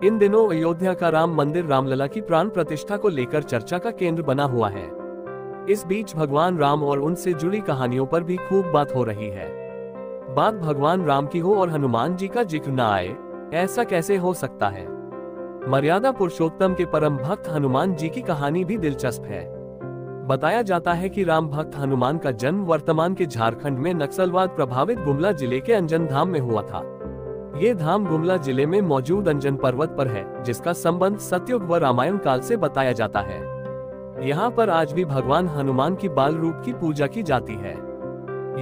इन दिनों अयोध्या का राम मंदिर रामलला की प्राण प्रतिष्ठा को लेकर चर्चा का केंद्र बना हुआ है। इस बीच भगवान राम और उनसे जुड़ी कहानियों पर भी खूब बात हो रही है। बात भगवान राम की हो और हनुमान जी का जिक्र न आए, ऐसा कैसे हो सकता है। मर्यादा पुरुषोत्तम के परम भक्त हनुमान जी की कहानी भी दिलचस्प है। बताया जाता है कि राम भक्त हनुमान का जन्म वर्तमान के झारखंड में नक्सलवाद प्रभावित गुमला जिले के अंजन धाम में हुआ था। ये धाम गुमला जिले में मौजूद अंजन पर्वत पर है, जिसका संबंध सतयुग व रामायण काल से बताया जाता है। यहाँ पर आज भी भगवान हनुमान की बाल रूप की पूजा की जाती है।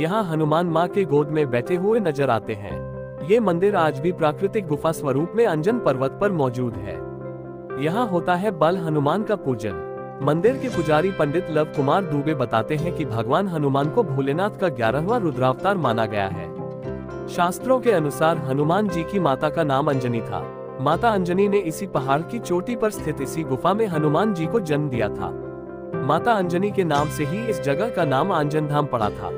यहाँ हनुमान माँ के गोद में बैठे हुए नजर आते हैं। ये मंदिर आज भी प्राकृतिक गुफा स्वरूप में अंजन पर्वत पर मौजूद है। यहाँ होता है बाल हनुमान का पूजन। मंदिर के पुजारी पंडित लव कुमार दुबे बताते हैं कि भगवान हनुमान को भोलेनाथ का 11वां रुद्रावतार माना गया है। शास्त्रों के अनुसार हनुमान जी की माता का नाम अंजनी था। माता अंजनी ने इसी पहाड़ की चोटी पर स्थित इसी गुफा में हनुमान जी को जन्म दिया था। माता अंजनी के नाम से ही इस जगह का नाम आंजन धाम पड़ा था।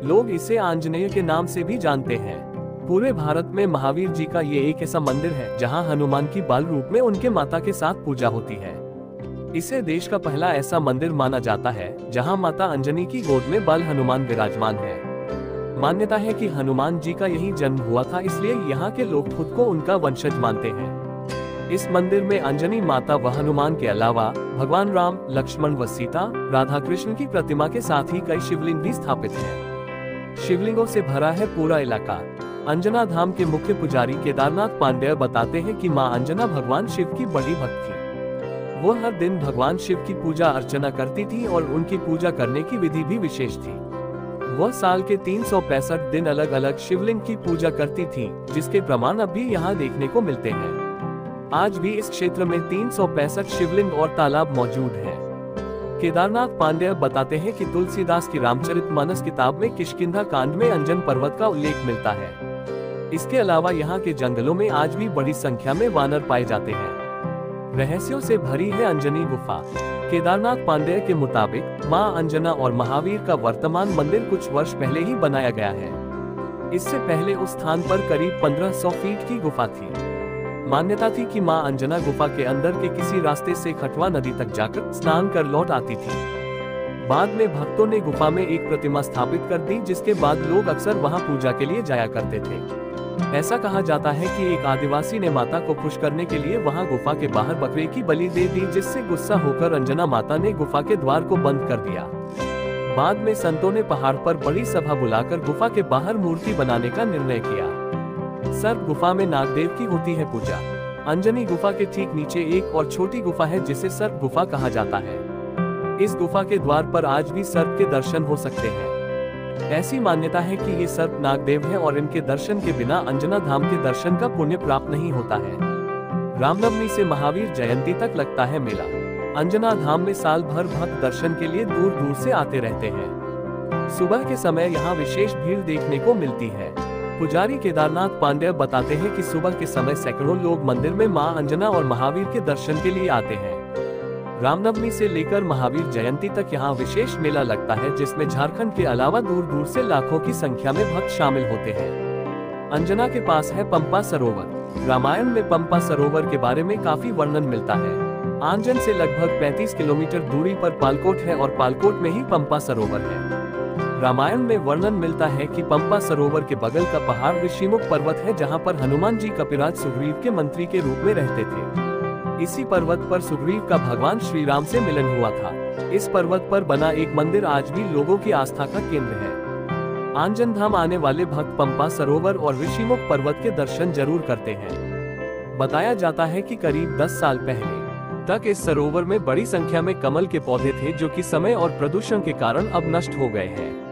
लोग इसे आंजनेय के नाम से भी जानते हैं। पूरे भारत में महावीर जी का ये एक ऐसा मंदिर है जहां हनुमान की बाल रूप में उनके माता के साथ पूजा होती है। इसे देश का पहला ऐसा मंदिर माना जाता है जहां माता अंजनी की गोद में बाल हनुमान विराजमान है। मान्यता है कि हनुमान जी का यही जन्म हुआ था, इसलिए यहाँ के लोग खुद को उनका वंशज मानते हैं। इस मंदिर में अंजनी माता व हनुमान के अलावा भगवान राम, लक्ष्मण व सीता, राधा कृष्ण की प्रतिमा के साथ ही कई शिवलिंग भी स्थापित हैं। शिवलिंगों से भरा है पूरा इलाका। अंजना धाम के मुख्य पुजारी केदारनाथ पांडेय बताते हैं कि मां अंजना भगवान शिव की बड़ी भक्त थी। वो हर दिन भगवान शिव की पूजा अर्चना करती थी और उनकी पूजा करने की विधि भी विशेष थी। वह साल के 365 दिन अलग अलग शिवलिंग की पूजा करती थी, जिसके प्रमाण अब भी यहाँ देखने को मिलते हैं। आज भी इस क्षेत्र में 365 शिवलिंग और तालाब मौजूद हैं। केदारनाथ पांडेय बताते हैं कि तुलसीदास की रामचरितमानस किताब में किष्किंधा कांड में अंजन पर्वत का उल्लेख मिलता है। इसके अलावा यहाँ के जंगलों में आज भी बड़ी संख्या में वानर पाए जाते हैं। रहस्यों से भरी है अंजनी गुफा। केदारनाथ पांडेय के मुताबिक मां अंजना और महावीर का वर्तमान मंदिर कुछ वर्ष पहले ही बनाया गया है। इससे पहले उस स्थान पर करीब 1500 फीट की गुफा थी। मान्यता थी कि मां अंजना गुफा के अंदर के किसी रास्ते से खटवा नदी तक जाकर स्नान कर लौट आती थी। बाद में भक्तों ने गुफा में एक प्रतिमा स्थापित कर दी, जिसके बाद लोग अक्सर वहां पूजा के लिए जाया करते थे। ऐसा कहा जाता है कि एक आदिवासी ने माता को खुश करने के लिए वहां गुफा के बाहर बकरे की बलि दे दी, जिससे गुस्सा होकर अंजना माता ने गुफा के द्वार को बंद कर दिया। बाद में संतों ने पहाड़ पर बड़ी सभा बुलाकर गुफा के बाहर मूर्ति बनाने का निर्णय किया। सर्प गुफा में नागदेव की होती है पूजा। अंजनी गुफा के ठीक नीचे एक और छोटी गुफा है जिसे सर्प गुफा कहा जाता है। इस गुफा के द्वार पर आज भी सर्प के दर्शन हो सकते हैं। ऐसी मान्यता है कि ये सर्प नागदेव है और इनके दर्शन के बिना अंजना धाम के दर्शन का पुण्य प्राप्त नहीं होता है। रामनवमी से महावीर जयंती तक लगता है मेला। अंजना धाम में साल भर भक्त दर्शन के लिए दूर दूर से आते रहते हैं। सुबह के समय यहाँ विशेष भीड़ देखने को मिलती है। पुजारी केदारनाथ पांडेय बताते हैं कि सुबह के समय सैकड़ों लोग मंदिर में मां अंजना और महावीर के दर्शन के लिए आते हैं। रामनवमी से लेकर महावीर जयंती तक यहाँ विशेष मेला लगता है, जिसमें झारखंड के अलावा दूर दूर से लाखों की संख्या में भक्त शामिल होते हैं। अंजना के पास है पंपा सरोवर। रामायण में पंपा सरोवर के बारे में काफी वर्णन मिलता है। आंजन से लगभग 35 किलोमीटर दूरी पर पालकोट है और पालकोट में ही पंपा सरोवर है। रामायण में वर्णन मिलता है कि पंपा सरोवर के बगल का पहाड़ ऋषिमुख पर्वत है, जहाँ पर हनुमान जी कपिराज सुग्रीव के मंत्री के रूप में रहते थे। इसी पर्वत पर सुग्रीव का भगवान श्री राम से मिलन हुआ था। इस पर्वत पर बना एक मंदिर आज भी लोगों की आस्था का केंद्र है। आंजन धाम आने वाले भक्त पंपा सरोवर और ऋषिमुख पर्वत के दर्शन जरूर करते हैं। बताया जाता है कि करीब 10 साल पहले तक इस सरोवर में बड़ी संख्या में कमल के पौधे थे, जो कि समय और प्रदूषण के कारण अब नष्ट हो गए हैं।